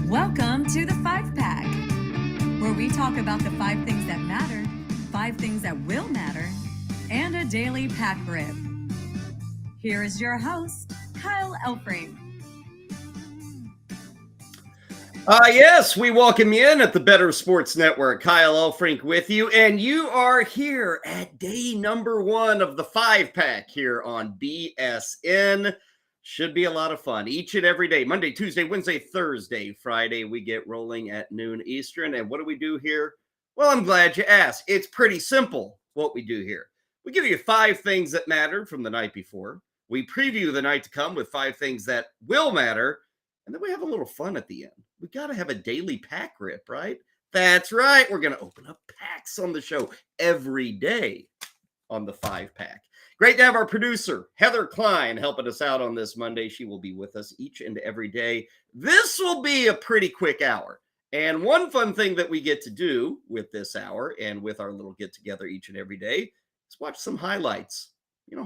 Welcome to the 5-Pack, where we talk about the 5 things that matter, 5 things that will matter, and a daily pack rip. Here is your host, Kyle Elfrink. Yes, we welcome you in at the Better Sports Network. Kyle Elfrink with you, and you are here at day number 1 of the 5-Pack here on BSN. Should be a lot of fun each and every day. Monday, Tuesday, Wednesday, Thursday, Friday, we get rolling at noon Eastern. And what do we do here? Well, I'm glad you asked. It's pretty simple what we do here. We give you 5 things that mattered from the night before. We preview the night to come with 5 things that will matter. And then we have a little fun at the end. We got to have a daily pack rip, right? That's right. We're going to open up packs on the show every day on the 5-Pack. Great to have our producer, Heather Klein, helping us out on this Monday. She will be with us each and every day. This will be a pretty quick hour. And one fun thing that we get to do with this hour and with our little get-together each and every day is watch some highlights.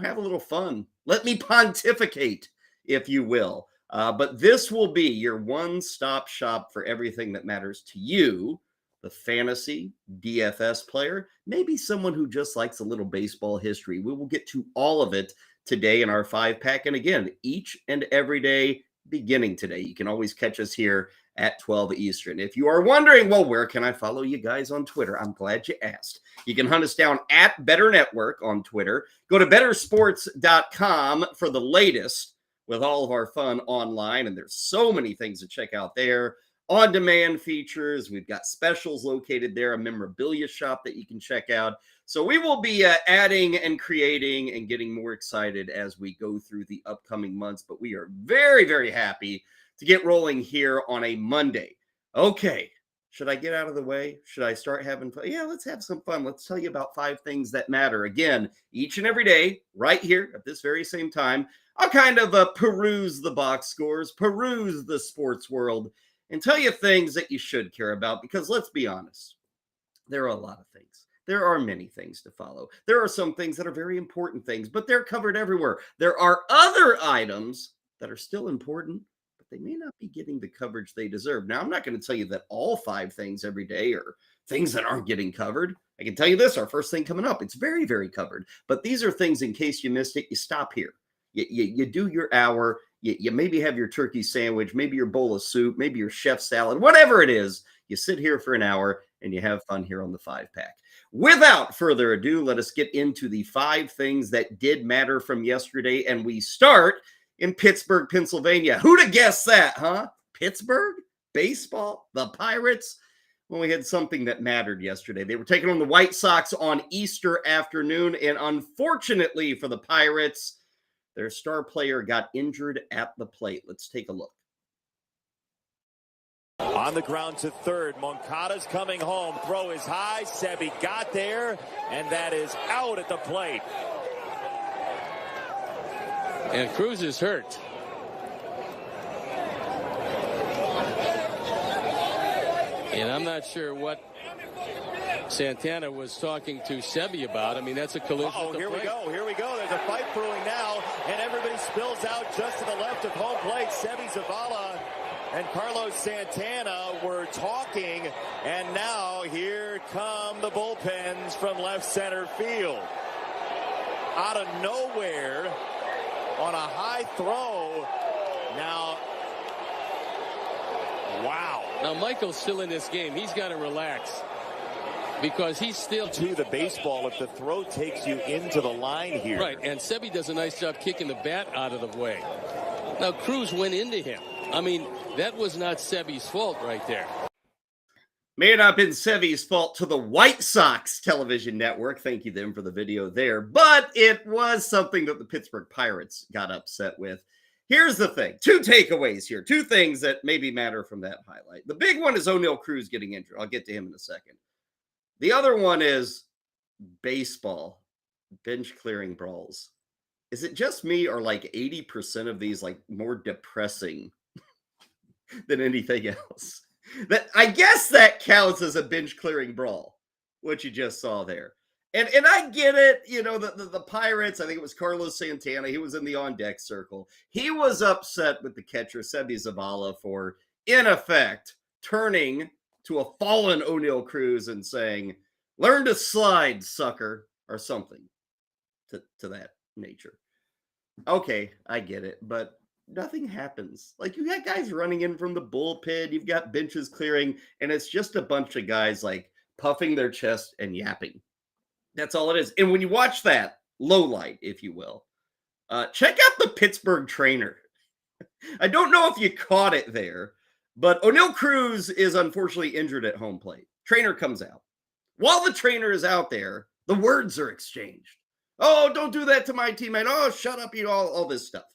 Have a little fun. Let me pontificate, if you will. But this will be your one-stop shop for everything that matters to you, the fantasy DFS player, maybe someone who just likes a little baseball history. We will get to all of it today in our 5-Pack. And again, each and every day beginning today. You can always catch us here at 12 Eastern. If you are wondering, well, where can I follow you guys on Twitter? I'm glad you asked. You can hunt us down at Better Network on Twitter. Go to bettersports.com for the latest with all of our fun online. And there's so many things to check out there. On-demand features. We've got specials located there, a memorabilia shop that you can check out. So we will be adding and creating and getting more excited as we go through the upcoming months. But we are very, very happy to get rolling here on a Monday. Okay, should I get out of the way? Should I start having fun? Yeah, let's have some fun. Let's tell you about 5 things that matter. Again, each and every day, right here at this very same time, I'll kind of peruse the box scores, peruse the sports world, and tell you things that you should care about. Because let's be honest, there are a lot of things. There are many things to follow. There are some things that are very important things, but they're covered everywhere. There are other items that are still important, but they may not be getting the coverage they deserve. Now, I'm not going to tell you that all 5 things every day are things that aren't getting covered. I can tell you this, our first thing coming up, it's very, very covered. But these are things, in case you missed it, you stop here. You do your hour. You maybe have your turkey sandwich, maybe your bowl of soup, maybe your chef salad, whatever it is. You sit here for an hour and you have fun here on the 5-Pack. Without further ado, let us get into the 5 things that did matter from yesterday. And we start in Pittsburgh, Pennsylvania. Who'd have guessed that, huh? Pittsburgh? Baseball? The Pirates? Well, we had something that mattered yesterday. They were taking on the White Sox on Easter afternoon. And unfortunately for the Pirates, their star player got injured at the plate. Let's take a look. On the ground to third, Moncada's coming home. Throw is high. Sebi got there, and that is out at the plate. And Cruz is hurt. And I'm not sure what Santana was talking to Sebi about. I mean, that's a collision. Oh, here we go. Here we go. There's a fight brewing now, and everybody spills out just to the left of home plate. Sebi Zavala and Carlos Santana were talking, and now here come the bullpens from left center field. Out of nowhere on a high throw. Now, wow. Now, Michael's still in this game. He's got to relax, because he's still to the baseball if the throw takes you into the line here. Right, and Sebi does a nice job kicking the bat out of the way. Now, Cruz went into him. I mean, that was not Sebi's fault right there. May not have been Sevi's fault to the White Sox television network. Thank you, them, for the video there. But it was something that the Pittsburgh Pirates got upset with. Here's the thing. 2 takeaways here. 2 things that maybe matter from that highlight. The big one is O'Neal Cruz getting injured. I'll get to him in a second. The other one is baseball, bench clearing brawls. Is it just me, or like 80% of these like more depressing than anything else? That I guess that counts as a bench clearing brawl, what you just saw there. And I get it, the Pirates, I think it was Carlos Santana, he was in the on-deck circle. He was upset with the catcher, Sebi Zavala, for in effect, turning to a fallen O'Neal Cruz and saying, learn to slide, sucker, or something to that nature. Okay, I get it, but nothing happens. Like, you got guys running in from the bullpen, you've got benches clearing, and it's just a bunch of guys like puffing their chest and yapping. That's all it is. And when you watch that low light, if you will, check out the Pittsburgh trainer. I don't know if you caught it there, but O'Neal Cruz is unfortunately injured at home plate. Trainer comes out. While the trainer is out there, the words are exchanged. Oh, don't do that to my teammate. Oh, shut up, you all this stuff.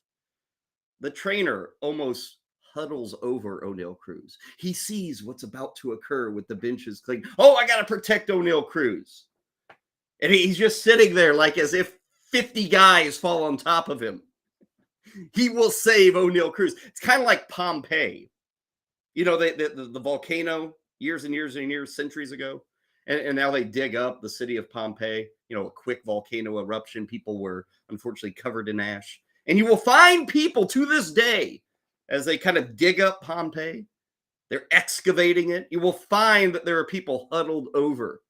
The trainer almost huddles over O'Neal Cruz. He sees what's about to occur with the benches clicking. Oh, I got to protect O'Neal Cruz. And he's just sitting there like as if 50 guys fall on top of him. He will save O'Neal Cruz. It's kind of like Pompeii. You know, the volcano years and years and years, centuries ago. And now they dig up the city of Pompeii, you know, a quick volcano eruption. People were unfortunately covered in ash. And you will find people to this day, as they kind of dig up Pompeii, they're excavating it. You will find that there are people huddled over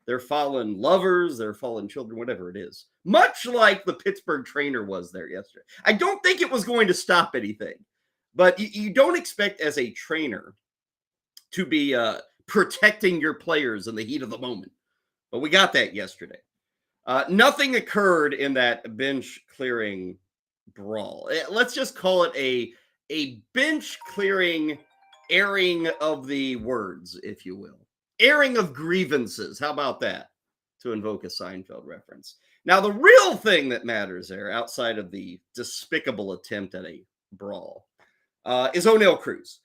their fallen lovers, their fallen children, whatever it is. Much like the Pittsburgh trainer was there yesterday. I don't think it was going to stop anything. But you don't expect as a trainer to be protecting your players in the heat of the moment. But we got that yesterday. Nothing occurred in that bench clearing brawl. Let's just call it a bench clearing airing of the words, if you will. Airing of grievances. How about that? To invoke a Seinfeld reference. Now, the real thing that matters there, outside of the despicable attempt at a brawl, is O'Neal Cruz.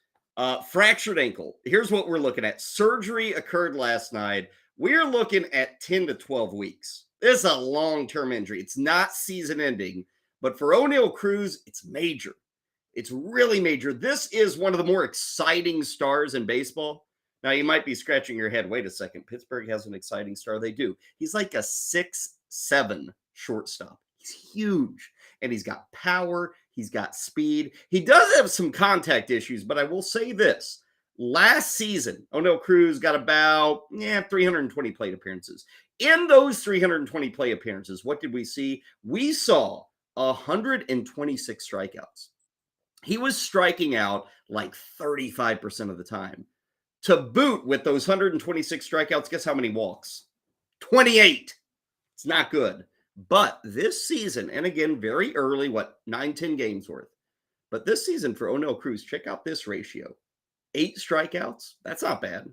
Fractured ankle. Here's what we're looking at. Surgery occurred last night. We're looking at 10 to 12 weeks. This is a long-term injury. It's not season-ending, but for O'Neal Cruz, it's major. It's really major. This is one of the more exciting stars in baseball. Now, you might be scratching your head. Wait a second. Pittsburgh has an exciting star. They do. He's like a 6'7" shortstop. He's huge, and he's got power. He's got speed. He does have some contact issues, but I will say this. Last season, O'Neal Cruz got about 320 plate appearances. In those 320 plate appearances, what did we see? We saw 126 strikeouts. He was striking out like 35% of the time. To boot with those 126 strikeouts, guess how many walks? 28. It's not good. But this season, and again, very early, 9-10 games worth. But this season for O'Neal Cruz, check out this ratio. 8 strikeouts. That's not bad.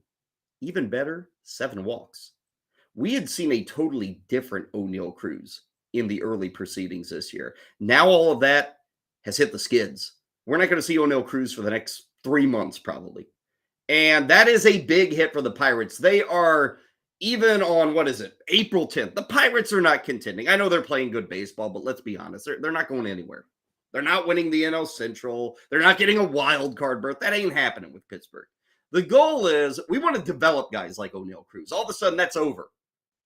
Even better, 7 walks. We had seen a totally different O'Neal Cruz in the early proceedings this year. Now all of that has hit the skids. We're not going to see O'Neal Cruz for the next 3 months, probably. And that is a big hit for the Pirates. They are, even on, April 10th. The Pirates are not contending. I know they're playing good baseball, but let's be honest. They're not going anywhere. They're not winning the NL Central. They're not getting a wild card berth. That ain't happening with Pittsburgh. The goal is we want to develop guys like O'Neal Cruz. All of a sudden, that's over.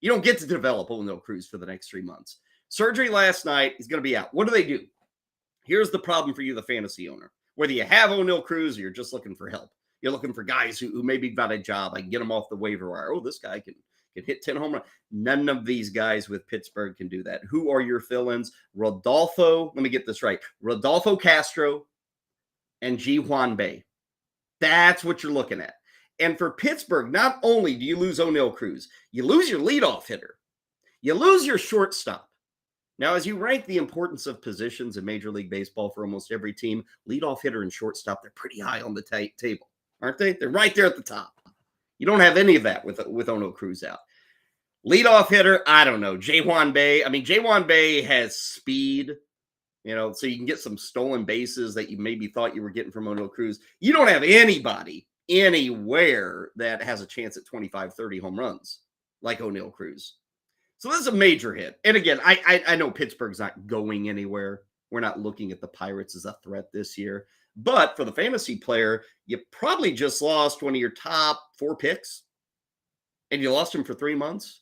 You don't get to develop O'Neal Cruz for the next 3 months. Surgery last night. He's going to be out. What do? Here's the problem for you, the fantasy owner. Whether you have O'Neal Cruz or you're just looking for help. You're looking for guys who maybe got a job. I can get them off the waiver wire. Oh, this guy can hit 10 home runs. None of these guys with Pittsburgh can do that. Who are your fill-ins? Rodolfo, let me get this right. Rodolfo Castro and Ji Hwan Bae. That's what you're looking at. And for Pittsburgh, not only do you lose O'Neal Cruz, you lose your leadoff hitter. You lose your shortstop. Now, as you rank the importance of positions in Major League Baseball for almost every team, leadoff hitter and shortstop, they're pretty high on the table. Aren't they? They're right there at the top. You don't have any of that with O'Neal Cruz out. Leadoff hitter, I don't know. Ji Hwan Bae. I mean, Ji Hwan Bae has speed, so you can get some stolen bases that you maybe thought you were getting from O'Neal Cruz. You don't have anybody anywhere that has a chance at 25, 30 home runs like O'Neal Cruz. So this is a major hit. And again, I know Pittsburgh's not going anywhere. We're not looking at the Pirates as a threat this year. But for the fantasy player, you probably just lost one of your top 4 picks. And you lost him for 3 months.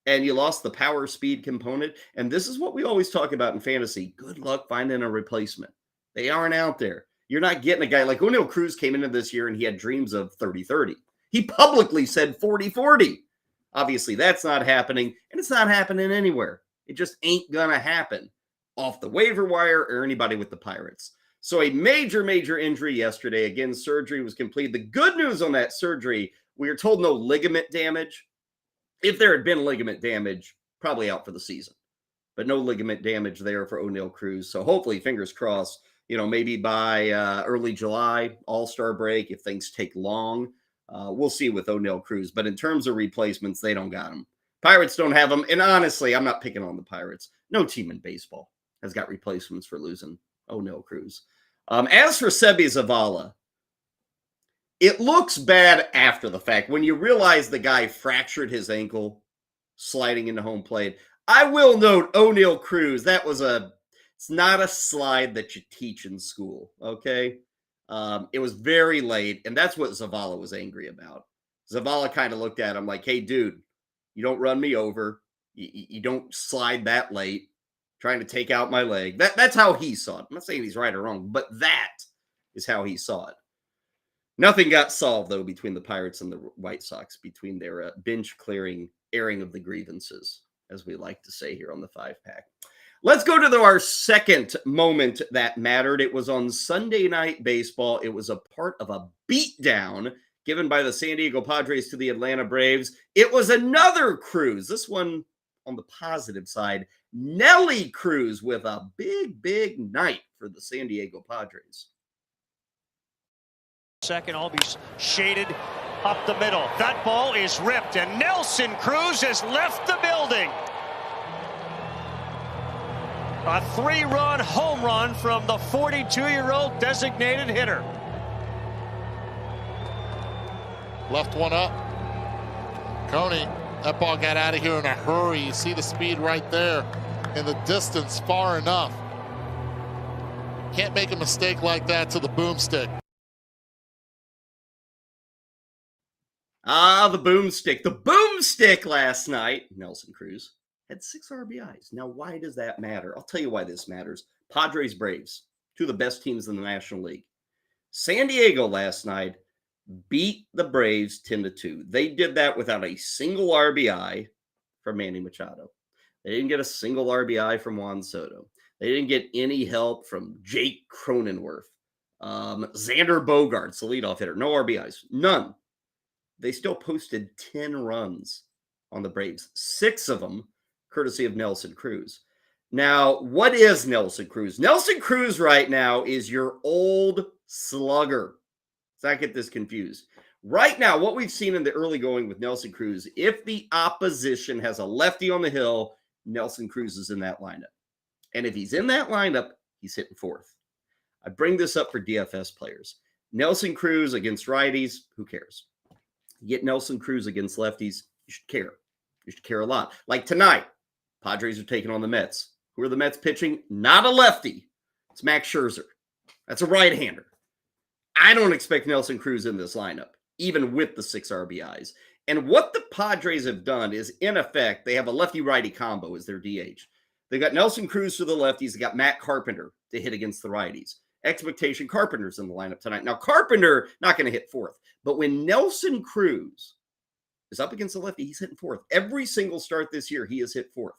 And you lost the power speed component. And this is what we always talk about in fantasy. Good luck finding a replacement. They aren't out there. You're not getting a guy like O'Neal Cruz came into this year and he had dreams of 30-30. He publicly said 40-40. Obviously, that's not happening, and it's not happening anywhere. It just ain't gonna happen off the waiver wire or anybody with the Pirates. So a major, major injury yesterday. Again, surgery was completed. The good news on that surgery, we were told no ligament damage. If there had been ligament damage, probably out for the season. But no ligament damage there for O'Neal Cruz. So hopefully, fingers crossed, maybe by early July, All-Star break, if things take long, we'll see with O'Neal Cruz. But in terms of replacements, they don't got him. Pirates don't have them. And honestly, I'm not picking on the Pirates. No team in baseball has got replacements for losing O'Neal Cruz. As for Seby Zavala, it looks bad after the fact. When you realize the guy fractured his ankle sliding into home plate. I will note O'Neal Cruz, it's not a slide that you teach in school, okay? It was very late, and that's what Zavala was angry about. Zavala kind of looked at him like, hey, dude, you don't run me over. You don't slide that late, trying to take out my leg. That's how he saw it. I'm not saying he's right or wrong, but that is how he saw it. Nothing got solved, though, between the Pirates and the White Sox, between their bench-clearing airing of the grievances, as we like to say here on the 5-Pack. Let's go to our second moment that mattered. It was on Sunday Night Baseball. It was a part of a beatdown given by the San Diego Padres to the Atlanta Braves. It was another Cruz, this one on the positive side. Nelly Cruz with a big, big night for the San Diego Padres. Second, Albies shaded up the middle. That ball is ripped, and Nelson Cruz has left the building. A 3-run home run from the 42-year-old designated hitter. Left one up. Coney, that ball got out of here in a hurry. You see the speed right there in the distance far enough. Can't make a mistake like that to the boomstick. The boomstick. The boomstick last night, Nelson Cruz, had 6 RBIs. Now, why does that matter? I'll tell you why this matters. Padres, Braves, two of the best teams in the National League. San Diego last night beat the Braves 10-2. They did that without a single RBI from Manny Machado. They didn't get a single RBI from Juan Soto. They didn't get any help from Jake Cronenworth. Xander Bogaerts, the leadoff hitter. No RBIs. None. They still posted 10 runs on the Braves. 6 of them courtesy of Nelson Cruz. Now, what is Nelson Cruz? Nelson Cruz right now is your old slugger. Let's not get this confused. Right now, what we've seen in the early going with Nelson Cruz, if the opposition has a lefty on the hill, Nelson Cruz is in that lineup. And if he's in that lineup, he's hitting fourth. I bring this up for DFS players. Nelson Cruz against righties, who cares? You get Nelson Cruz against lefties, you should care. You should care a lot. Like tonight, Padres are taking on the Mets. Who are the Mets pitching? Not a lefty. It's Max Scherzer. That's a right-hander. I don't expect Nelson Cruz in this lineup, even with the 6 RBIs. And what the Padres have done is, in effect, they have a lefty-righty combo as their DH. They got Nelson Cruz to the lefties. They got Matt Carpenter to hit against the righties. Expectation, Carpenter's in the lineup tonight. Now, Carpenter, not going to hit fourth. But when Nelson Cruz is up against the lefty, he's hitting fourth. Every single start this year, he has hit fourth.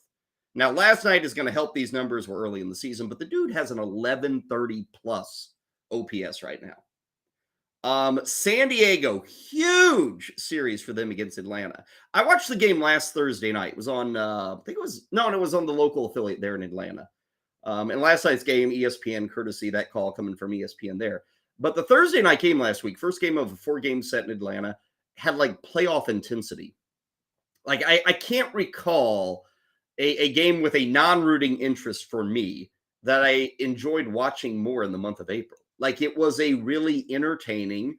Now, last night is going to help these numbers. We're early in the season, but the dude has an 1130-plus OPS right now. San Diego, huge series for them against Atlanta. I watched the game last Thursday night. It was on, it was on the local affiliate there in Atlanta. And last night's game, ESPN, courtesy that call coming from ESPN there. But the Thursday night game last week, first game of a 4-game set in Atlanta, had like playoff intensity. Like I can't recall a game with a non-rooting interest for me that I enjoyed watching more in the month of April. Like it was a really entertaining,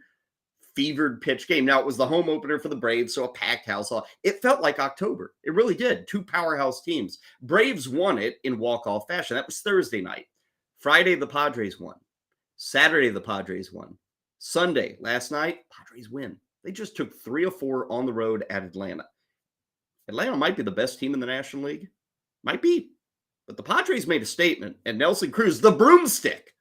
fevered pitch game. Now it was the home opener for the Braves, so a packed house. It felt like October. It really did. 2 powerhouse teams. Braves won it in walk-off fashion. That was Thursday night. Friday, the Padres won. Saturday, the Padres won. Sunday, last night, Padres win. They just took 3 of 4 on the road at Atlanta. Atlanta might be the best team in the National League. Might be. But the Padres made a statement, and Nelson Cruz, the broomstick,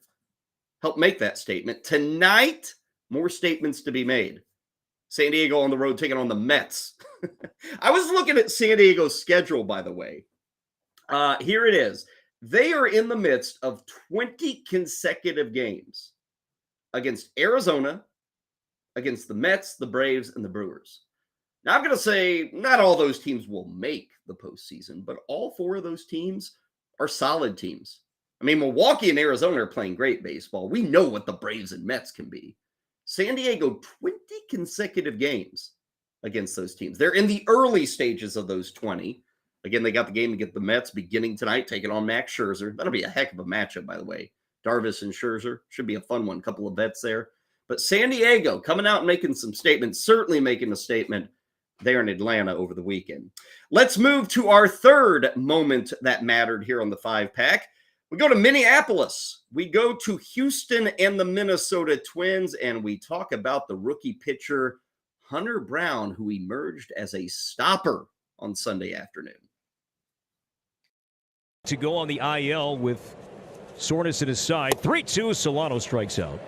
help make that statement. Tonight, more statements to be made. San Diego on the road taking on the Mets. I was looking at San Diego's schedule, by the way. Here it is. They are in the midst of 20 consecutive games against Arizona, against the Mets, the Braves, and the Brewers. Now, I'm going to say not all those teams will make the postseason, but all 4 of those teams are solid teams. I mean, Milwaukee and Arizona are playing great baseball. We know what the Braves and Mets can be. San Diego, 20 consecutive games against those teams. They're in the early stages of those 20. Again, they got the game against the Mets beginning tonight, taking on Max Scherzer. That'll be a heck of a matchup, by the way. Darvish and Scherzer should be a fun one. Couple of vets there. But San Diego coming out and making some statements, certainly making a statement there in Atlanta over the weekend. Let's move to our third moment that mattered here on the 5-pack. We go to Minneapolis. We go to Houston and the Minnesota Twins, and we talk about the rookie pitcher, Hunter Brown, who emerged as a stopper on Sunday afternoon. To go on the IL with soreness in his side. 3-2, Solano strikes out.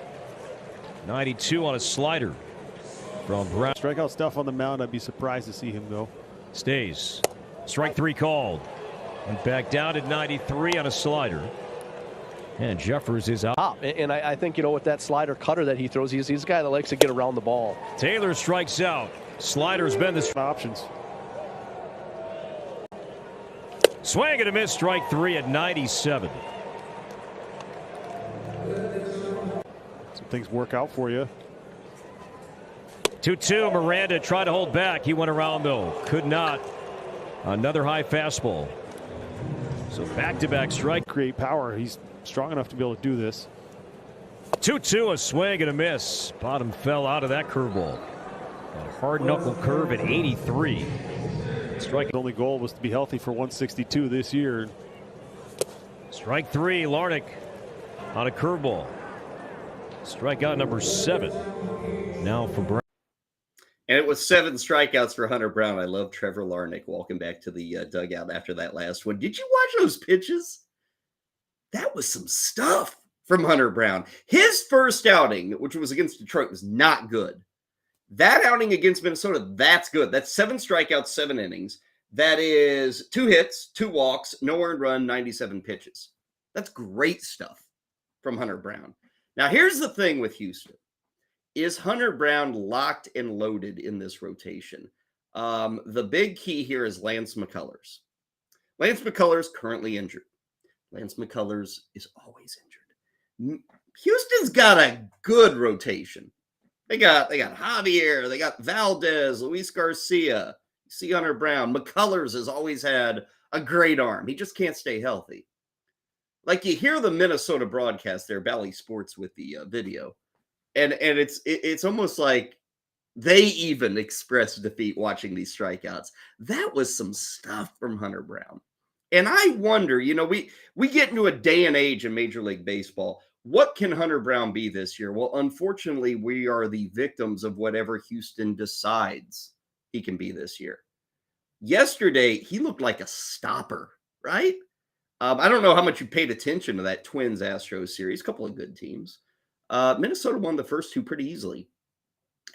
92 on a slider from Brown. Strikeout stuff on the mound. I'd be surprised to see him go. Stays. Strike 3 called. And back down at 93 on a slider. And Jeffers is out. And I think, with that slider cutter that he throws, he's a guy that likes to get around the ball. Taylor strikes out. Slider's been the Options. swing and a miss. Strike 3 at 97. Some things work out for you. 2-2. Miranda tried to hold back. He went around, though. Could not. Another high fastball. So back-to-back strike. Create power. He's strong enough to be able to do this. 2-2, a swing and a miss. Bottom fell out of that curveball. A hard knuckle curve at 83. Strike. His only goal was to be healthy for 162 this year. Strike 3, Larnach on a curveball. Strikeout number 7. Now for Brown. And it was 7 strikeouts for Hunter Brown. I love Trevor Larnach walking back to the dugout after that last one. Did you watch those pitches? That was some stuff from Hunter Brown. His first outing, which was against Detroit, was not good. That outing against Minnesota, that's good. That's 7 strikeouts, 7 innings. That is 2 hits, 2 walks, no earned run, 97 pitches. That's great stuff from Hunter Brown. Now, here's the thing with Houston. Is Hunter Brown locked and loaded in this rotation? The big key here is Lance McCullers. Lance McCullers currently injured. Lance McCullers is always injured. Houston's got a good rotation. They got Javier, they got Valdez, Luis Garcia. You see Hunter Brown. McCullers has always had a great arm. He just can't stay healthy. Like you hear the Minnesota broadcast there, Bally Sports with the video. And it's almost like they even expressed defeat watching these strikeouts. That was some stuff from Hunter Brown. And I wonder, we get into a day and age in Major League Baseball. What can Hunter Brown be this year? Well, unfortunately, we are the victims of whatever Houston decides he can be this year. Yesterday, he looked like a stopper, right? I don't know how much you paid attention to that Twins-Astros series. A couple of good teams. Minnesota won the first 2 pretty easily.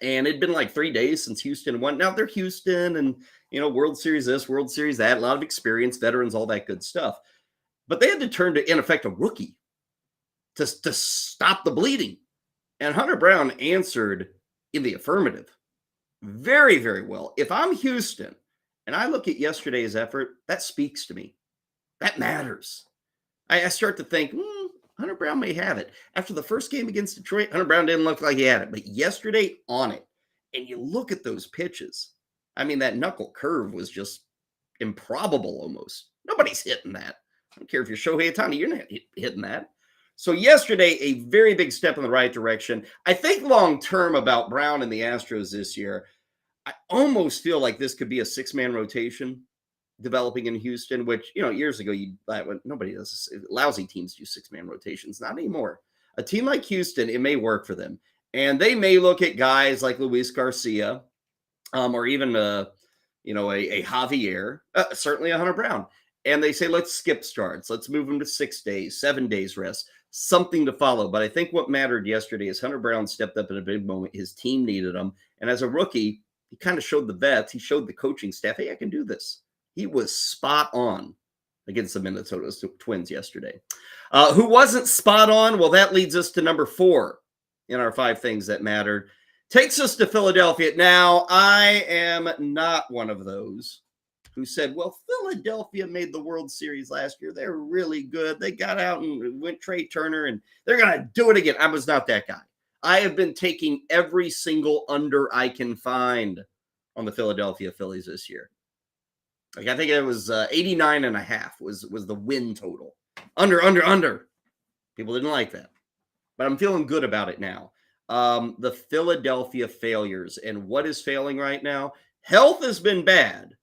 And it'd been like 3 days since Houston won. Now they're Houston and, World Series this, World Series that, a lot of experience, veterans, all that good stuff. But they had to turn to, in effect, a rookie to stop the bleeding. And Hunter Brown answered in the affirmative very, very well. If I'm Houston and I look at yesterday's effort, that speaks to me. That matters. I start to think, Hunter Brown may have it. After the first game against Detroit, Hunter Brown didn't look like he had it. But yesterday, on it. And you look at those pitches. I mean, that knuckle curve was just improbable almost. Nobody's hitting that. I don't care if you're Shohei Ohtani, you're not hitting that. So yesterday, a very big step in the right direction. I think long-term about Brown and the Astros this year, I almost feel like this could be a 6-man rotation developing in Houston, which, years ago, nobody does this. Lousy teams do 6-man rotations. Not anymore. A team like Houston, it may work for them. And they may look at guys like Luis Garcia or even, a Javier, certainly a Hunter Brown. And they say, let's skip starts. Let's move them to 6 days, 7 days rest. something to follow. But I think what mattered yesterday is Hunter Brown stepped up in a big moment. His team needed him. And as a rookie, he kind of showed the vets, he showed the coaching staff, hey, I can do this. He was spot on against the Minnesota Twins yesterday. Who wasn't spot on? Well, that leads us to number 4 in our 5 things that mattered. Takes us to Philadelphia. Now, I am not one of those who said, well, Philadelphia made the World Series last year. They're really good. They got out and went Trey Turner, and they're going to do it again. I was not that guy. I have been taking every single under I can find on the Philadelphia Phillies this year. Like, I think it was 89.5 was the win total. Under. People didn't like that. But I'm feeling good about it now. The Philadelphia failures. And what is failing right now? Health has been bad,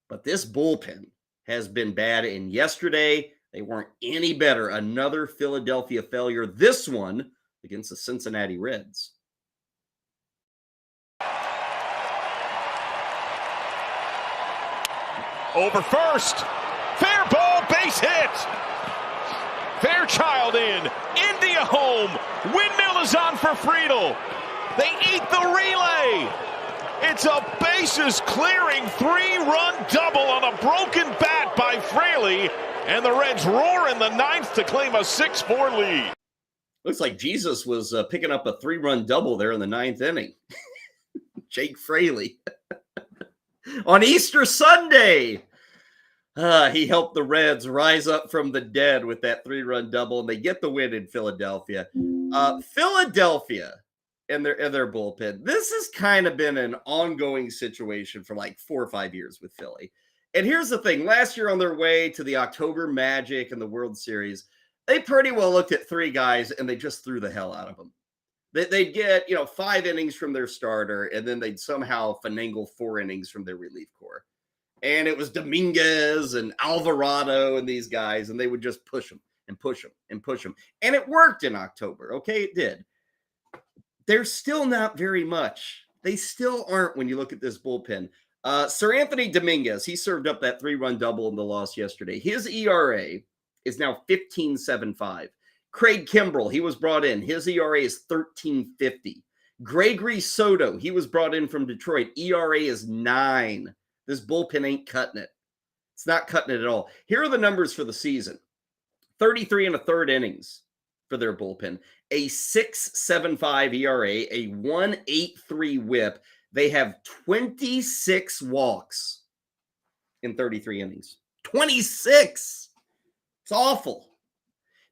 but this bullpen has been bad. And yesterday, they weren't any better. Another Philadelphia failure. This one against the Cincinnati Reds. Over first. Fair ball, base hit. Fairchild in. India home. Windmill is on for Friedel. They eat the relay. It's a bases clearing 3-run double on a broken bat by Fraley. And the Reds roar in the 9th to claim a 6-4 lead. Looks like Jesus was picking up a 3-run double there in the 9th inning. Jake Fraley. On Easter Sunday, he helped the Reds rise up from the dead with that 3-run double, and they get the win in Philadelphia. Philadelphia and their bullpen. This has kind of been an ongoing situation for like 4 or 5 years with Philly. And here's the thing. Last year on their way to the October Magic and the World Series, they pretty well looked at 3 guys, and they just threw the hell out of them. They'd get, 5 innings from their starter, and then they'd somehow finagle 4 innings from their relief corps. And it was Dominguez and Alvarado and these guys, and they would just push them and push them and push them. And it worked in October. Okay, it did. They're still not very much. They still aren't when you look at this bullpen. Sir Anthony Dominguez, he served up that 3-run double in the loss yesterday. His ERA is now 15.75. Craig Kimbrell, he was brought in. His ERA is 13.50. Gregory Soto, he was brought in from Detroit. ERA is 9. This bullpen ain't cutting it. It's not cutting it at all. Here are the numbers for the season. 33 1/3 innings for their bullpen. A 6.75 ERA, a 1.83 whip. They have 26 walks in 33 innings. 26! It's awful.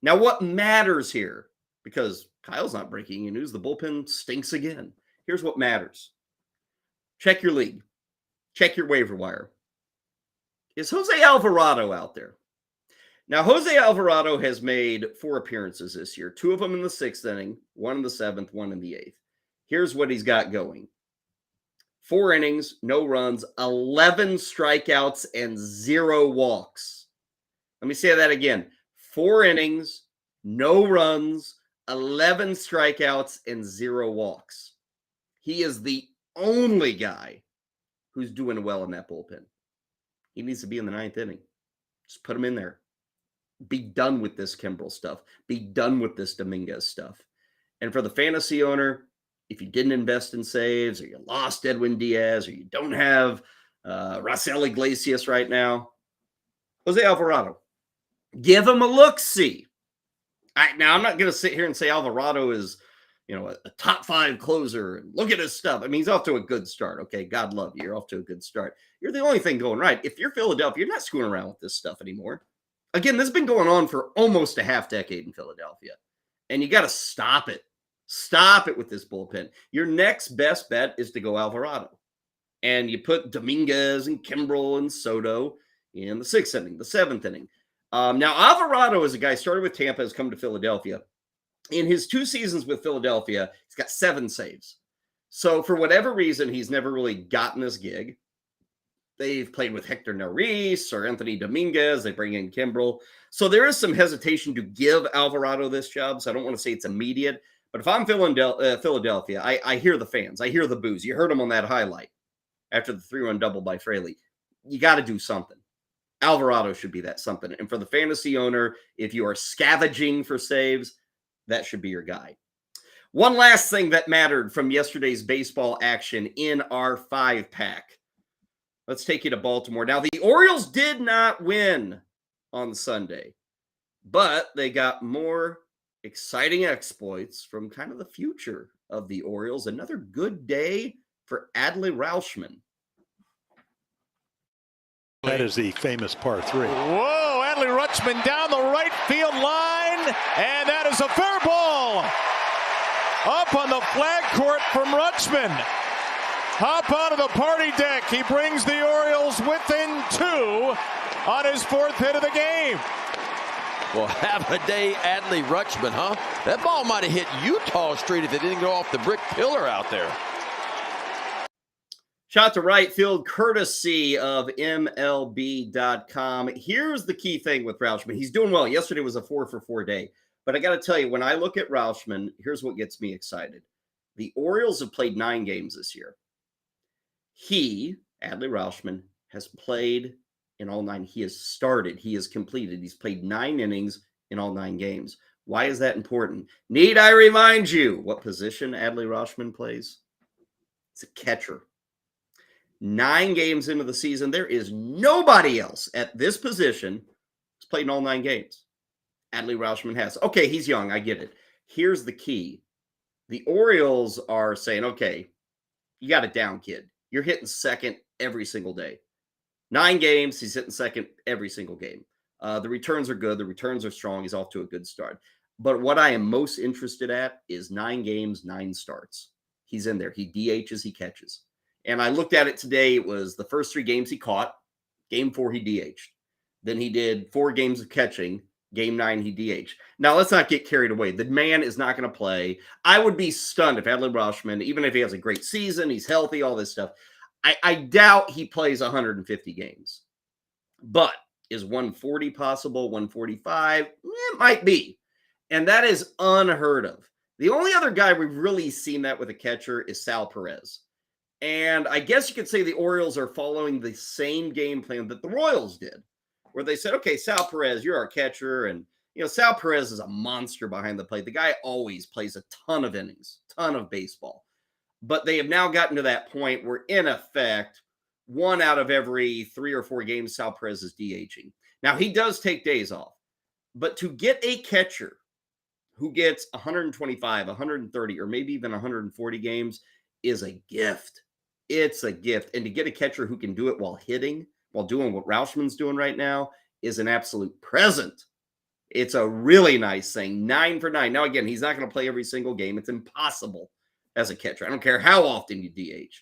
Now, what matters here, because Kyle's not breaking any news, the bullpen stinks again. Here's what matters. Check your league. Check your waiver wire. Is Jose Alvarado out there? Now, Jose Alvarado has made 4 appearances this year. 2 of them in the 6th inning, 1 in the 7th, 1 in the 8th. Here's what he's got going. 4 innings, no runs, 11 strikeouts, and 0 walks. Let me say that again. 4 innings, no runs, 11 strikeouts, and 0 walks. He is the only guy who's doing well in that bullpen. He needs to be in the 9th inning. Just put him in there. Be done with this Kimbrell stuff. Be done with this Dominguez stuff. And for the fantasy owner, if you didn't invest in saves, or you lost Edwin Diaz, or you don't have Raisel Iglesias right now, Jose Alvarado. Give him a look-see. Now, I'm not going to sit here and say Alvarado is, a top 5 closer. And look at his stuff. I mean, he's off to a good start. Okay, God love you. You're off to a good start. You're the only thing going right. If you're Philadelphia, you're not screwing around with this stuff anymore. Again, this has been going on for almost a half decade in Philadelphia. And you got to stop it. Stop it with this bullpen. Your next best bet is to go Alvarado. And you put Dominguez and Kimbrell and Soto in the 6th inning, the 7th inning. Now, Alvarado is a guy started with Tampa, has come to Philadelphia. In his 2 seasons with Philadelphia, he's got 7 saves. So for whatever reason, he's never really gotten this gig. They've played with Hector Neris or Anthony Dominguez. They bring in Kimbrell. So there is some hesitation to give Alvarado this job. So I don't want to say it's immediate. But if I'm Philadelphia, I hear the fans. I hear the boos. You heard them on that highlight after the 3-run double by Fraley. You got to do something. Alvarado should be that something. And for the fantasy owner, if you are scavenging for saves, that should be your guy. One last thing that mattered from yesterday's baseball action in our 5-pack. Let's take you to Baltimore. Now, the Orioles did not win on Sunday, but they got more exciting exploits from kind of the future of the Orioles. Another good day for Adley Rauschman. That is the famous par 3. Whoa, Adley Rutschman down the right field line, and that is a fair ball. Up on the flag court from Rutschman. Hop out of the party deck. He brings the Orioles within 2 on his 4th hit of the game. Well, have a day, Adley Rutschman, huh? That ball might have hit Utah Street if it didn't go off the brick pillar out there. Shot to right field, courtesy of MLB.com. Here's the key thing with Rauschman. He's doing well. Yesterday was a 4-for-4 day. But I got to tell you, when I look at Rauschman, here's what gets me excited. The Orioles have played 9 games this year. He, Adley Rauschman, has played in all 9. He has started. He has completed. He's played 9 innings in all 9 games. Why is that important? Need I remind you what position Adley Rauschman plays? It's a catcher. 9 games into the season, there is nobody else at this position who's played in all 9 games. Adley Rauschman has. Okay, he's young. I get it. Here's the key. The Orioles are saying, okay, you got it down, kid. You're hitting second every single day. 9 games, he's hitting second every single game. The returns are good. The returns are strong. He's off to a good start. But what I am most interested at is 9 games, 9 starts. He's in there. He DHs, he catches. And I looked at it today. It was the first 3 games he caught. Game 4, he DH'd. Then he did 4 games of catching. Game 9, he DH'd. Now, let's not get carried away. The man is not going to play. I would be stunned if Adley Rauschman, even if he has a great season, he's healthy, all this stuff, I doubt he plays 150 games. But is 140 possible, 145? It might be. And that is unheard of. The only other guy we've really seen that with a catcher is Sal Perez. And I guess you could say the Orioles are following the same game plan that the Royals did, where they said, okay, Sal Perez, you're our catcher. And, Sal Perez is a monster behind the plate. The guy always plays a ton of innings, ton of baseball. But they have now gotten to that point where, in effect, 1 out of every 3 or 4 games, Sal Perez is DHing. Now, he does take days off. But to get a catcher who gets 125, 130, or maybe even 140 games is a gift. It's a gift. And to get a catcher who can do it while hitting, while doing what Rauschman's doing right now, is an absolute present. It's a really nice thing. 9 for 9. Now, again, he's not going to play every single game. It's impossible as a catcher. I don't care how often you DH.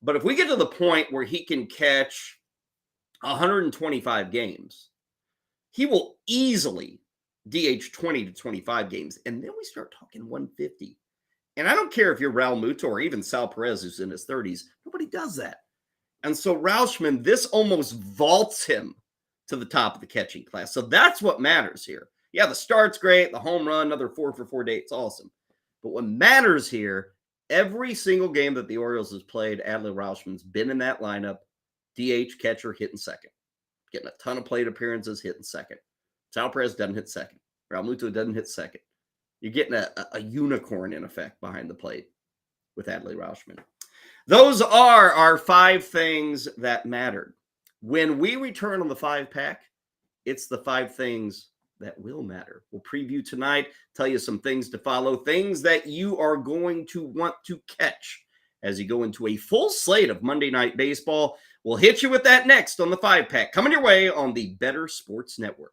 But if we get to the point where he can catch 125 games, he will easily DH 20 to 25 games. And then we start talking 150. And I don't care if you're Raul Muto or even Sal Perez, who's in his 30s. Nobody does that. And so Rauschman, this almost vaults him to the top of the catching class. So that's what matters here. Yeah, the start's great. The home run, another 4-for-4 day. It's awesome. But what matters here, every single game that the Orioles has played, Adley Rauschman's been in that lineup. DH, catcher, hitting second. Getting a ton of plate appearances, hitting second. Sal Perez doesn't hit second. Raul Muto doesn't hit second. You're getting a unicorn, in effect, behind the plate with Adley Rauschman. Those are our 5 things that mattered. When we return on the 5-pack, it's the 5 things that will matter. We'll preview tonight, tell you some things to follow, things that you are going to want to catch as you go into a full slate of Monday Night Baseball. We'll hit you with that next on the 5-pack, coming your way on the Better Sports Network.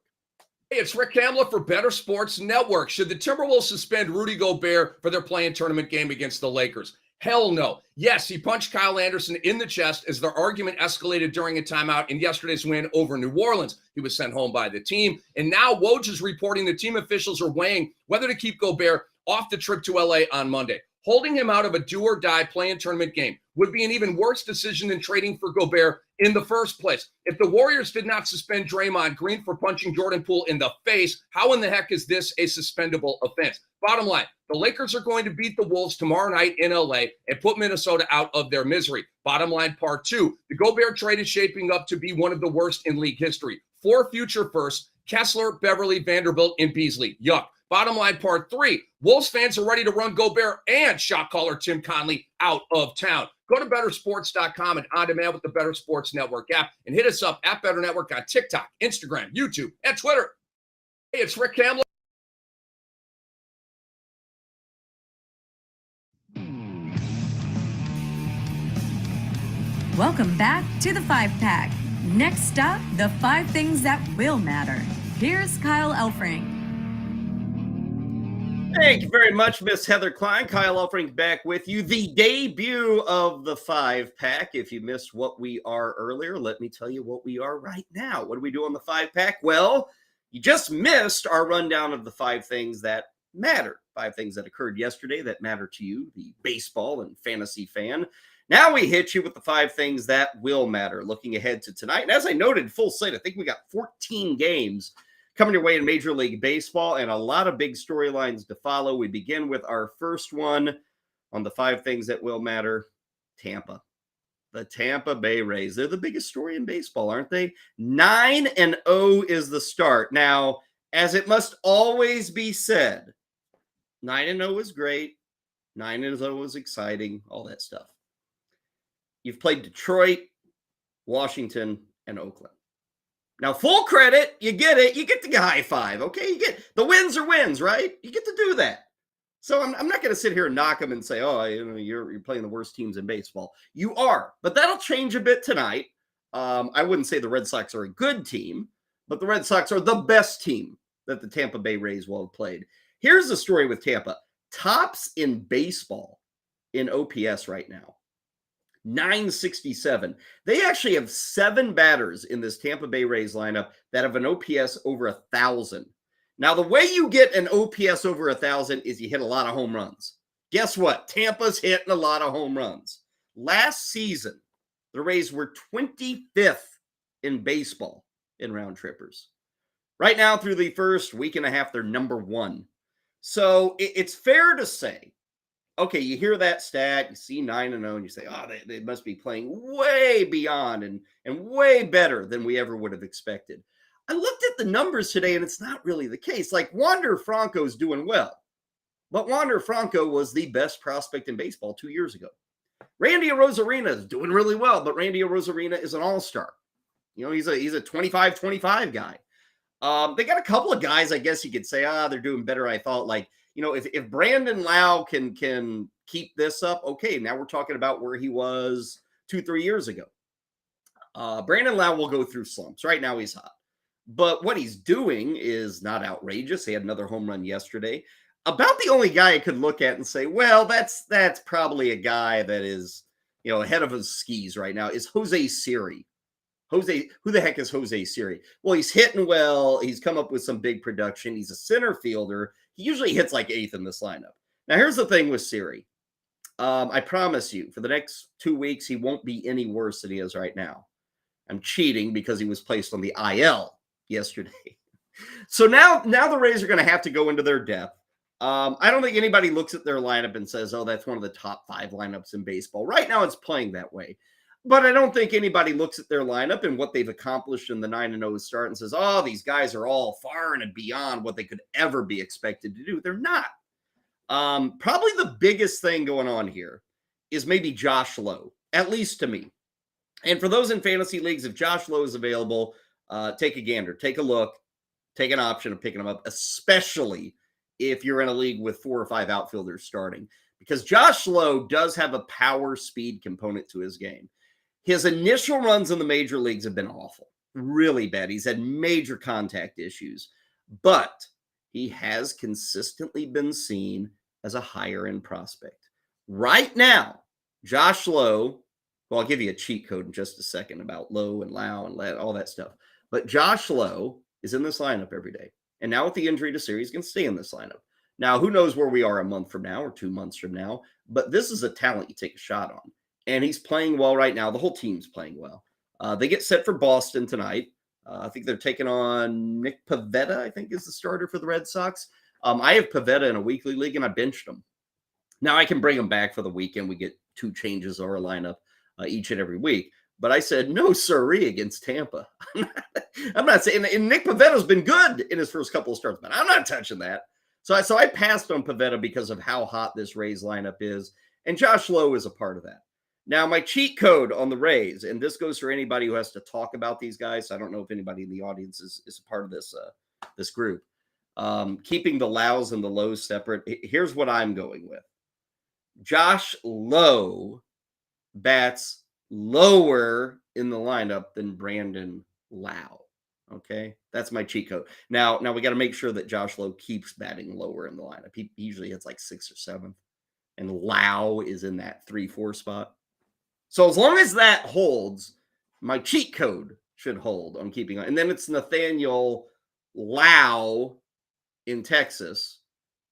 Hey, it's Rick Kamla for Better Sports Network. Should the Timberwolves suspend Rudy Gobert for their play-in tournament game against the Lakers? Hell no. Yes, he punched Kyle Anderson in the chest as their argument escalated during a timeout in yesterday's win over New Orleans. He was sent home by the team. And now Woj is reporting the team officials are weighing whether to keep Gobert off the trip to LA on Monday. Holding him out of a do-or-die play-in tournament game would be an even worse decision than trading for Gobert in the first place. If the Warriors did not suspend Draymond Green for punching Jordan Poole in the face, how in the heck is this a suspendable offense? Bottom line, the Lakers are going to beat the Wolves tomorrow night in LA and put Minnesota out of their misery. Bottom line, part 2, the Gobert trade is shaping up to be one of the worst in league history. 4 future firsts, Kessler, Beverly, Vanderbilt, and Beasley. Yuck. Bottom line, part 3. Wolves fans are ready to run Gobert and shot caller Tim Conley out of town. Go to bettersports.com and on demand with the Better Sports Network app and hit us up at Better Network on TikTok, Instagram, YouTube, and Twitter. Hey, it's Rick Kamler. Welcome back to the 5-Pack. Next up, the 5 things that will matter. Here's Kyle Elfrink. Thank you very much, Miss Heather Klein. Kyle Elfrink back with you. The debut of the 5-Pack. If you missed what we are earlier, let me tell you what we are right now. What do we do on the 5-Pack? Well, you just missed our rundown of the 5 things that matter. 5 things that occurred yesterday that matter to you, the baseball and fantasy fan. Now we hit you with the 5 things that will matter. Looking ahead to tonight. And as I noted, full slate, I think we got 14 games coming your way in Major League Baseball and a lot of big storylines to follow. We begin with our first one on the 5 things that will matter. Tampa. The Tampa Bay Rays. They're the biggest story in baseball, aren't they? 9-0 is the start. Now, as it must always be said, 9-0 is great. 9-0 is exciting, all that stuff. You've played Detroit, Washington, and Oakland. Now, full credit, you get it. You get the high five, okay? You get the wins are wins, right? You get to do that. So I'm not going to sit here and knock them and say, oh, you're playing the worst teams in baseball. You are, but that'll change a bit tonight. I wouldn't say the Red Sox are a good team, but the Red Sox are the best team that the Tampa Bay Rays will have played. Here's the story with Tampa. Tops in baseball in OPS right now. 967. They actually have 7 batters in this Tampa Bay Rays lineup that have an OPS over 1,000. Now, the way you get an OPS over 1,000 is you hit a lot of home runs. Guess what? Tampa's hitting a lot of home runs. Last season, the Rays were 25th in baseball in round trippers. Right now, through the first week and a half, they're number 1. So it's fair to say, okay, you hear that stat, you see 9-0, and you say, oh, they must be playing way beyond and way better than we ever would have expected. I looked at the numbers today, and it's not really the case. Like, Wander Franco's doing well, but Wander Franco was the best prospect in baseball 2 years ago. Randy Arozarena is doing really well, but Randy Arozarena is an all-star. You know, he's a 25-25 guy. They got a couple of guys, I guess you could say, they're doing better, I thought, like, you know, if Brandon Lau can keep this up, okay, now we're talking about where he was 2-3 years ago. Brandon Lau will go through slumps. Right now he's hot. But what he's doing is not outrageous. He had another home run yesterday. About the only guy I could look at and say, well, that's probably a guy that is, you know, ahead of his skis right now is Jose Siri. Jose, who the heck is Jose Siri? Well, he's hitting well. He's come up with some big production. He's a center fielder. He usually hits like 8th in this lineup. Now, here's the thing with Siri. I promise you, for the next 2 weeks, he won't be any worse than he is right now. I'm cheating because he was placed on the IL yesterday. So now the Rays are going to have to go into their depth. I don't think anybody looks at their lineup and says, oh, that's one of the top 5 lineups in baseball. Right now, it's playing that way. But I don't think anybody looks at their lineup and what they've accomplished in the 9-0 start and says, oh, these guys are all far and beyond what they could ever be expected to do. They're not. Probably the biggest thing going on here is maybe Josh Lowe, at least to me. And for those in fantasy leagues, if Josh Lowe is available, take a gander, take a look, take an option of picking him up, especially if you're in a league with 4 or 5 outfielders starting. Because Josh Lowe does have a power speed component to his game. His initial runs in the major leagues have been awful, really bad. He's had major contact issues, but he has consistently been seen as a higher end prospect. Right now, Josh Lowe, well, I'll give you a cheat code in just a second about Lowe and Lau and all that stuff. But Josh Lowe is in this lineup every day. And now with the injury to Siri, he's going to stay in this lineup. Now, who knows where we are a month from now or 2 months from now, but this is a talent you take a shot on. And he's playing well right now. The whole team's playing well. They get set for Boston tonight. I think they're taking on Nick Pivetta, I think is the starter for the Red Sox. I have Pivetta in a weekly league, and I benched him. Now I can bring him back for the weekend. We get 2 changes of our lineup each and every week. But I said, no siree against Tampa. I'm not saying, and Nick Pivetta's been good in his first couple of starts, but I'm not touching that. So I passed on Pivetta because of how hot this Rays lineup is, and Josh Lowe is a part of that. Now, my cheat code on the Rays, and this goes for anybody who has to talk about these guys. I don't know if anybody in the audience is a part of this group. Keeping the lows and the lows separate. Here's what I'm going with. Josh Lowe bats lower in the lineup than Brandon Lowe. Okay, that's my cheat code. Now we got to make sure that Josh Lowe keeps batting lower in the lineup. He usually hits like 6th or 7th, and Lowe is in that 3-4 spot. So as long as that holds, my cheat code should hold on keeping on. And then it's Nathaniel Lowe in Texas,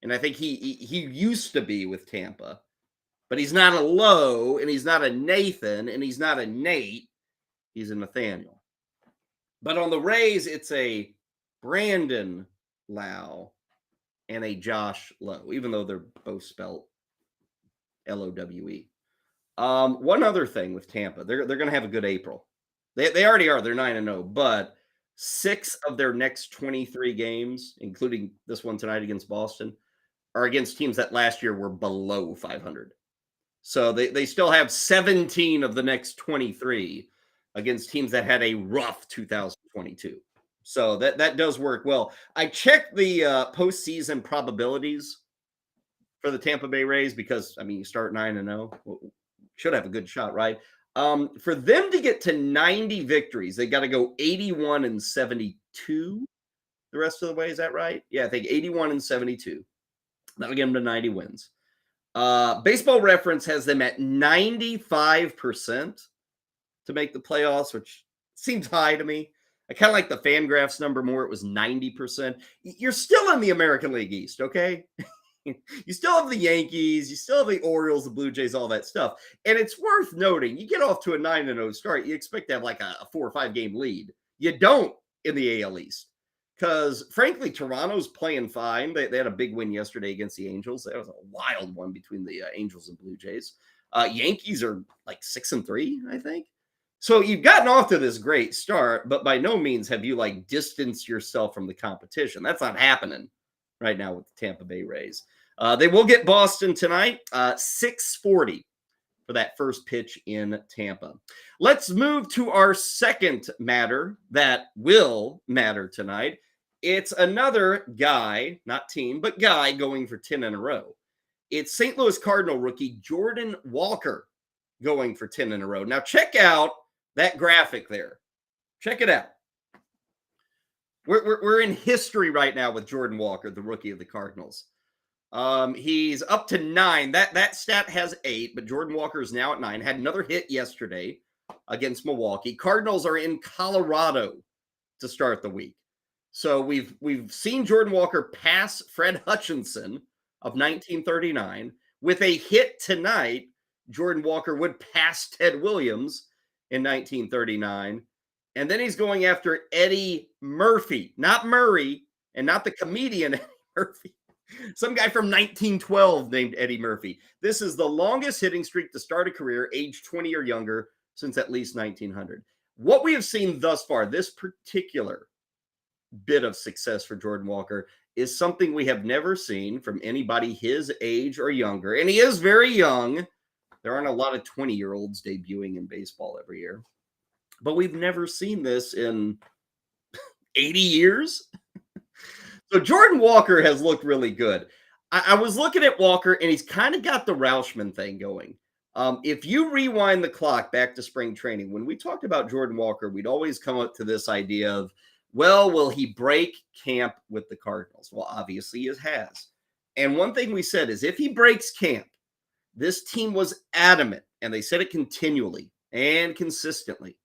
and I think he used to be with Tampa, but he's not a Lowe, and he's not a Nathan, and he's not a Nate. He's a Nathaniel. But on the Rays, it's a Brandon Lowe and a Josh Lowe, even though they're both spelled Lowe. One other thing with Tampa, they're going to have a good April. They already are. They're 9-0, but 6 of their next 23 games, including this one tonight against Boston, are against teams that last year were below 500. So they still have 17 of the next 23 against teams that had a rough 2022. So that does work well. I checked the postseason probabilities for the Tampa Bay Rays because, I mean, you start 9-0, should have a good shot, right? For them to get to 90 victories, they got to go 81-72 the rest of the way. Is that right? Yeah, I think 81-72. That'll get them to 90 wins. Baseball Reference has them at 95% to make the playoffs, which seems high to me. I kind of like the Fangraphs number more. It was 90%. You're still in the American League East, okay? You still have the Yankees, you still have the Orioles, the Blue Jays, all that stuff. And it's worth noting, you get off to a 9-0 start, you expect to have like a 4 or 5 game lead. You don't in the AL East. Because, frankly, Toronto's playing fine. They had a big win yesterday against the Angels. That was a wild one between the Angels and Blue Jays. Yankees are like 6-3, I think. So you've gotten off to this great start, but by no means have you like distanced yourself from the competition. That's not happening right now with the Tampa Bay Rays. They will get Boston tonight, 6:40 for that first pitch in Tampa. Let's move to our second matter that will matter tonight. It's another guy, not team, but guy going for 10 in a row. It's St. Louis Cardinal rookie Jordan Walker going for 10 in a row. Now check out that graphic there. Check it out. We're in history right now with Jordan Walker, the rookie of the Cardinals. He's up to 9. That stat has 8, but Jordan Walker is now at 9. Had another hit yesterday against Milwaukee. Cardinals are in Colorado to start the week. So we've seen Jordan Walker pass Fred Hutchinson of 1939. With a hit tonight, Jordan Walker would pass Ted Williams in 1939. And then he's going after Eddie Murphy, not Murray, and not the comedian Eddie Murphy. Some guy from 1912 named Eddie Murphy. This is the longest hitting streak to start a career, age 20 or younger, since at least 1900. What we have seen thus far, this particular bit of success for Jordan Walker, is something we have never seen from anybody his age or younger. And he is very young. There aren't a lot of 20-year-olds debuting in baseball every year. But we've never seen this in 80 years. So Jordan Walker has looked really good. I was looking at Walker, and he's kind of got the Rauschman thing going. If you rewind the clock back to spring training, when we talked about Jordan Walker, we'd always come up to this idea of, well, will he break camp with the Cardinals? Well, obviously he has. And one thing we said is if he breaks camp, this team was adamant, and they said it continually and consistently.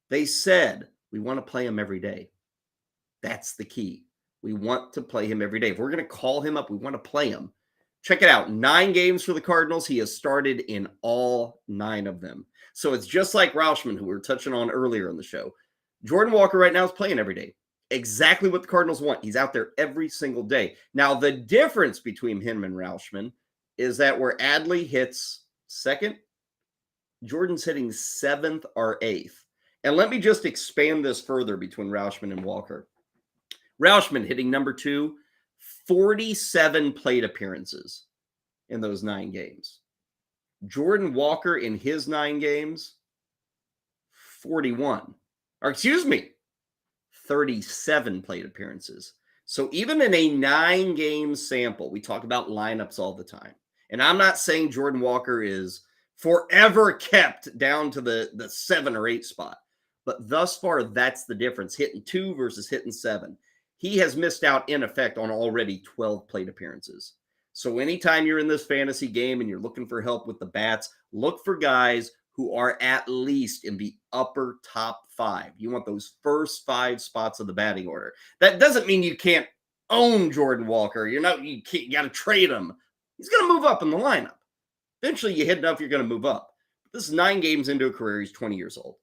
They said, we want to play him every day. That's the key. We want to play him every day. If we're going to call him up, we want to play him. Check it out. 9 games for the Cardinals. He has started in all 9 of them. So it's just like Rauschman, who we were touching on earlier in the show. Jordan Walker right now is playing every day. Exactly what the Cardinals want. He's out there every single day. Now, the difference between him and Rauschman is that where Adley hits 2nd, Jordan's hitting 7th or 8th. And let me just expand this further between Rauschman and Walker. Rauschman hitting number 2, 47 plate appearances in those 9 games. Jordan Walker in his 9 games, 41. Or excuse me, 37 plate appearances. So even in a 9-game sample, we talk about lineups all the time. And I'm not saying Jordan Walker is forever kept down to the 7 or 8 spot. But thus far, that's the difference, hitting 2 versus hitting 7. He has missed out, in effect, on already 12 plate appearances. So anytime you're in this fantasy game and you're looking for help with the bats, look for guys who are at least in the upper top 5. You want those first 5 spots of the batting order. That doesn't mean you can't own Jordan Walker. You got to trade him. He's going to move up in the lineup. Eventually, you hit enough, you're going to move up. This is 9 games into a career. He's 20 years old.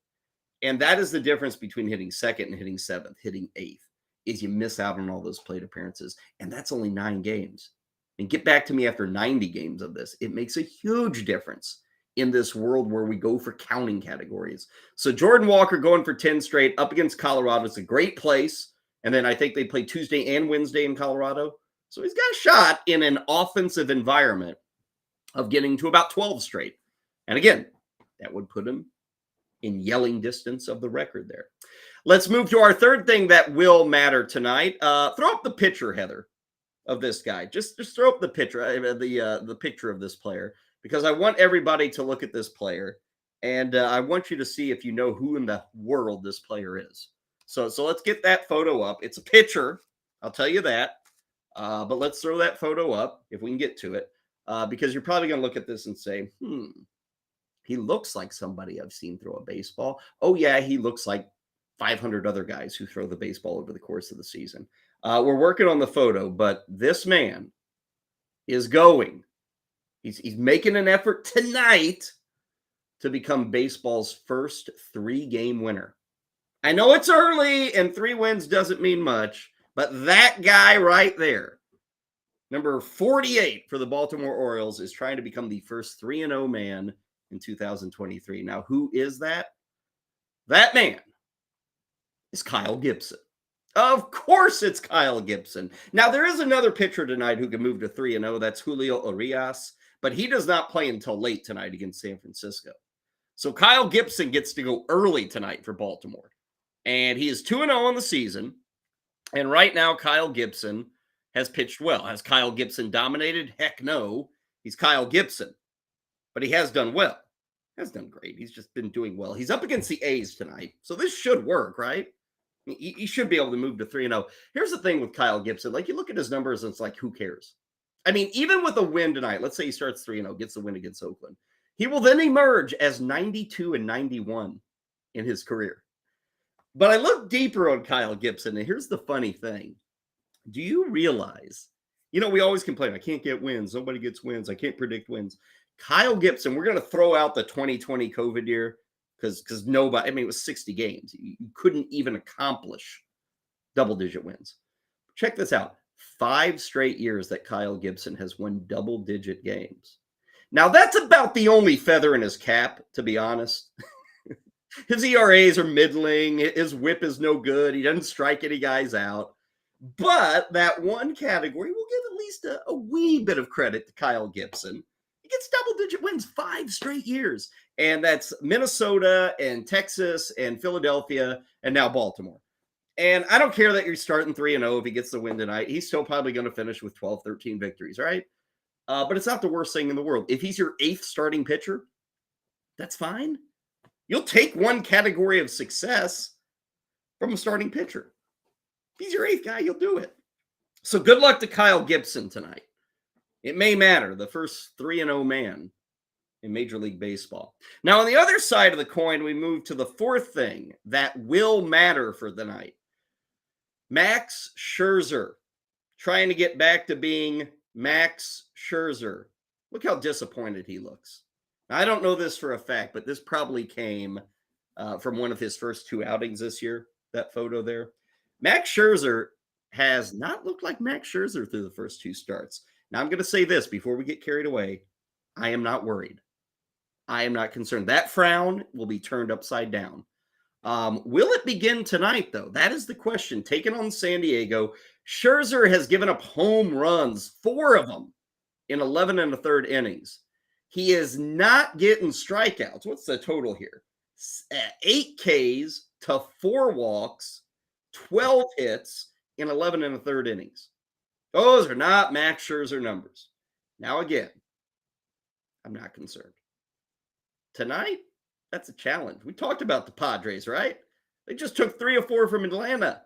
And that is the difference between hitting 2nd and hitting 7th, hitting 8th, is you miss out on all those plate appearances. And that's only 9 games. And get back to me after 90 games of this. It makes a huge difference in this world where we go for counting categories. So Jordan Walker going for 10 straight up against Colorado. It's a great place. And then I think they play Tuesday and Wednesday in Colorado. So he's got a shot in an offensive environment of getting to about 12 straight. And again, that would put him in yelling distance of the record there. Let's move to our third thing that will matter tonight. Throw up the picture, Heather, of this guy. Just throw up the picture, the picture of this player, because I want everybody to look at this player, and I want you to see if you know who in the world this player is. So let's get that photo up. It's a picture, I'll tell you that. But let's throw that photo up if we can get to it, because you're probably going to look at this and say, he looks like somebody I've seen throw a baseball. Oh, yeah, he looks like 500 other guys who throw the baseball over the course of the season. We're working on the photo, but this man is going. He's making an effort tonight to become baseball's first 3-game winner. I know it's early and 3 wins doesn't mean much, but that guy right there, number 48 for the Baltimore Orioles, is trying to become the first 3-0 man in 2023. Now, who is that? That man is Kyle Gibson. Of course it's Kyle Gibson. Now, there is another pitcher tonight who can move to 3-0. That's Julio Urias, but he does not play until late tonight against San Francisco. So Kyle Gibson gets to go early tonight for Baltimore. And he is 2-0 on the season. And right now, Kyle Gibson has pitched well. Has Kyle Gibson dominated? Heck no. He's Kyle Gibson. But he has done well. Has done great. He's just been doing well. He's up against the A's tonight. So this should work, right? He should be able to move to 3-0. Here's the thing with Kyle Gibson. Like, you look at his numbers and it's like, who cares? I mean, even with a win tonight, let's say he starts 3-0, gets the win against Oakland. He will then emerge as 92 and 91 in his career. But I look deeper on Kyle Gibson, and here's the funny thing. Do you realize, we always complain, I can't get wins. Nobody gets wins. I can't predict wins. Kyle Gibson, we're going to throw out the 2020 COVID year because nobody, it was 60 games. You couldn't even accomplish double-digit wins. Check this out. 5 straight years that Kyle Gibson has won double-digit games. Now, that's about the only feather in his cap, to be honest. His ERAs are middling. His whip is no good. He doesn't strike any guys out. But that one category, we'll give at least a wee bit of credit to Kyle Gibson. He gets double-digit wins 5 straight years. And that's Minnesota and Texas and Philadelphia and now Baltimore. And I don't care that you're starting 3-0 if he gets the win tonight. He's still probably going to finish with 12, 13 victories, right? But it's not the worst thing in the world. If he's your 8th starting pitcher, that's fine. You'll take one category of success from a starting pitcher. If he's your 8th guy, you'll do it. So good luck to Kyle Gibson tonight. It may matter, the first 3-0 man in Major League Baseball. Now, on the other side of the coin, we move to the fourth thing that will matter for the night. Max Scherzer, trying to get back to being Max Scherzer. Look how disappointed he looks. Now, I don't know this for a fact, but this probably came from one of his first 2 outings this year, that photo there. Max Scherzer has not looked like Max Scherzer through the first 2 starts. Now, I'm going to say this before we get carried away. I am not worried. I am not concerned. That frown will be turned upside down. Will it begin tonight, though? That is the question. Taking on San Diego, Scherzer has given up home runs, 4 of them in 11 and a third innings. He is not getting strikeouts. What's the total here? 8 Ks to 4 walks, 12 hits in 11 and a third innings. Those are not Max Scherzer numbers. Now, again, I'm not concerned. Tonight, that's a challenge. We talked about the Padres, right? They just took 3 or 4 from Atlanta.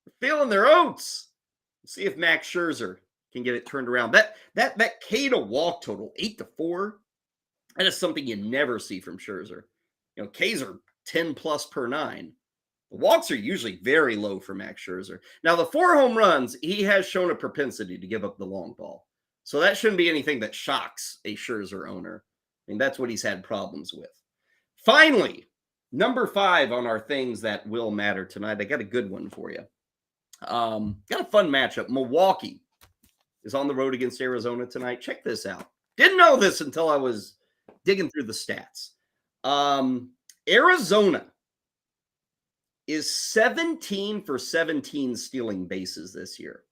They're feeling their oats. We'll see if Max Scherzer can get it turned around. That K to walk total, 8 to 4, that is something you never see from Scherzer. You know, Ks are 10 plus per 9. The walks are usually very low for Max Scherzer. Now, the 4 home runs, he has shown a propensity to give up the long ball. So that shouldn't be anything that shocks a Scherzer owner. I mean, that's what he's had problems with. Finally, number 5 on our things that will matter tonight. I got a good one for you. Got a fun matchup. Milwaukee is on the road against Arizona tonight. Check this out. Didn't know this until I was digging through the stats. Arizona is 17 for 17 stealing bases this year.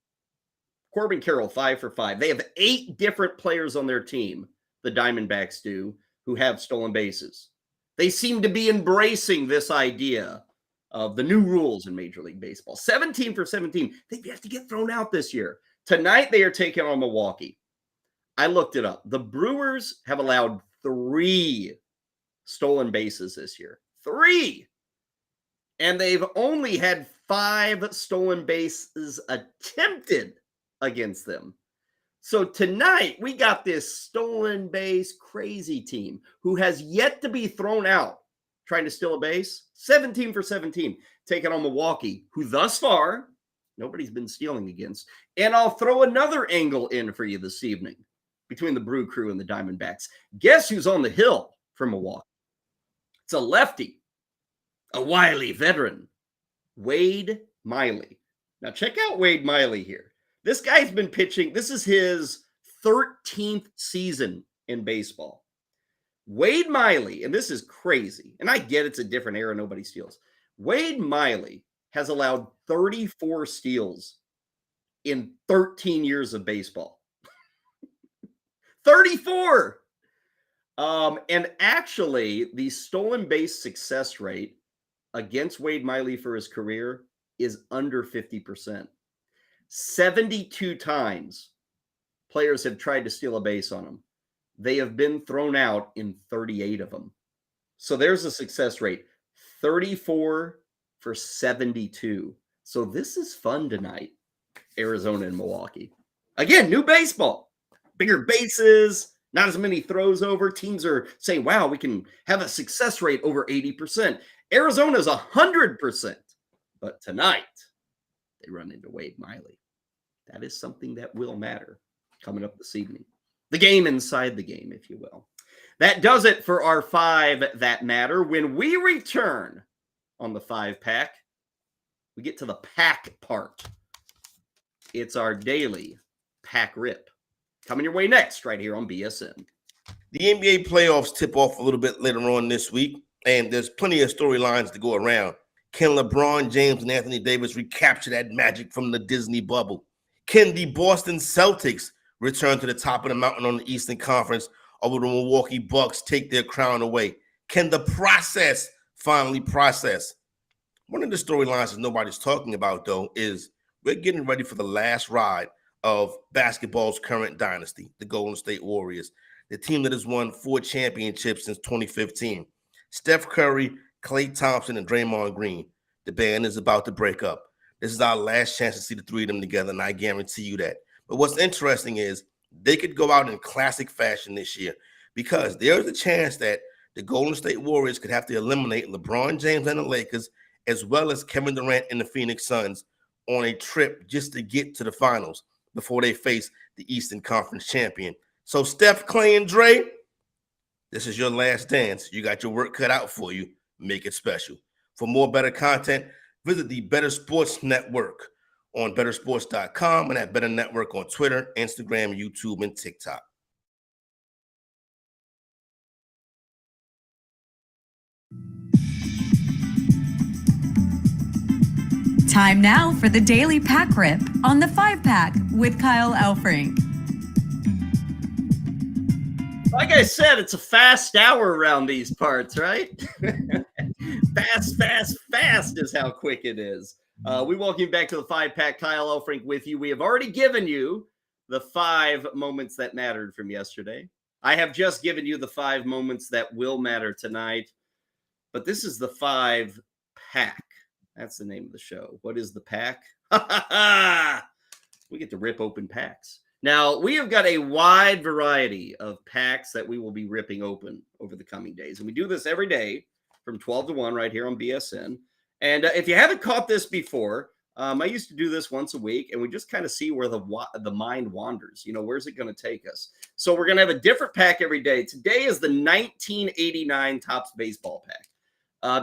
Corbin Carroll, 5 for 5. They have 8 different players on their team, the Diamondbacks do, who have stolen bases. They seem to be embracing this idea of the new rules in Major League Baseball. 17 for 17. They have to get thrown out this year. Tonight, they are taking on Milwaukee. I looked it up. The Brewers have allowed 3 stolen bases this year. 3! And they've only had 5 stolen bases attempted against them. So tonight, we got this stolen base crazy team who has yet to be thrown out trying to steal a base. 17 for 17, taking on Milwaukee, who thus far, nobody's been stealing against. And I'll throw another angle in for you this evening between the Brew Crew and the Diamondbacks. Guess who's on the hill for Milwaukee? It's a lefty, a wily veteran, Wade Miley. Now check out Wade Miley here. This guy's been pitching. This is his 13th season in baseball. Wade Miley, and this is crazy, and I get it's a different era, nobody steals. Wade Miley has allowed 34 steals in 13 years of baseball. 34! And actually, the stolen base success rate against Wade Miley for his career is under 50%. 72 times players have tried to steal a base on him. They have been thrown out in 38 of them. So there's a success rate, 34 for 72. So this is fun tonight, Arizona and Milwaukee. Again, new baseball, bigger bases, not as many throws over. Teams are saying, wow, we can have a success rate over 80%. Arizona's 100%. But tonight, they run into Wade Miley. That is something that will matter coming up this evening. The game inside the game, if you will. That does it for our 5 that matter. When we return on the 5-pack, we get to the pack part. It's our daily pack rip. Coming your way next, right here on BSN. The NBA playoffs tip off a little bit later on this week, and there's plenty of storylines to go around. Can LeBron James and Anthony Davis recapture that magic from the Disney bubble? Can the Boston Celtics return to the top of the mountain on the Eastern Conference, or will the Milwaukee Bucks take their crown away? Can the process finally process? One of the storylines that nobody's talking about, though, is we're getting ready for the last ride of basketball's current dynasty, the Golden State Warriors, the team that has won 4 championships since 2015. Steph Curry, Klay Thompson, and Draymond Green. The band is about to break up. This is our last chance to see the 3 of them together, and I guarantee you that. But what's interesting is they could go out in classic fashion this year, because there's a chance that the Golden State Warriors could have to eliminate LeBron James and the Lakers, as well as Kevin Durant and the Phoenix Suns, on a trip just to get to the finals before they face the Eastern Conference champion. So Steph, Klay, and Dre, this is your last dance. You got your work cut out for you. Make it special. For more better content, visit the Better Sports Network on bettersports.com and at Better Network on Twitter, Instagram, YouTube, and TikTok. Time now for the Daily Pack Rip on the 5-Pack with Kyle Elfrink. Like I said, it's a fast hour around these parts, right? Fast is how quick it is. We welcome you back to the 5-Pack. Kyle Elfrink with you. We have already given you the 5 moments that mattered from yesterday. I have just given you the 5 moments that will matter tonight. But this is the 5-Pack. That's the name of the show. What is the pack? We get to rip open packs. Now, we have got a wide variety of packs that we will be ripping open over the coming days. And we do this every day from 12 to 1 right here on BSN. And if you haven't caught this before, I used to do this once a week, and we just kind of see where the mind wanders. You know, where's it going to take us? So we're going to have a different pack every day. Today is the 1989 Topps Baseball pack.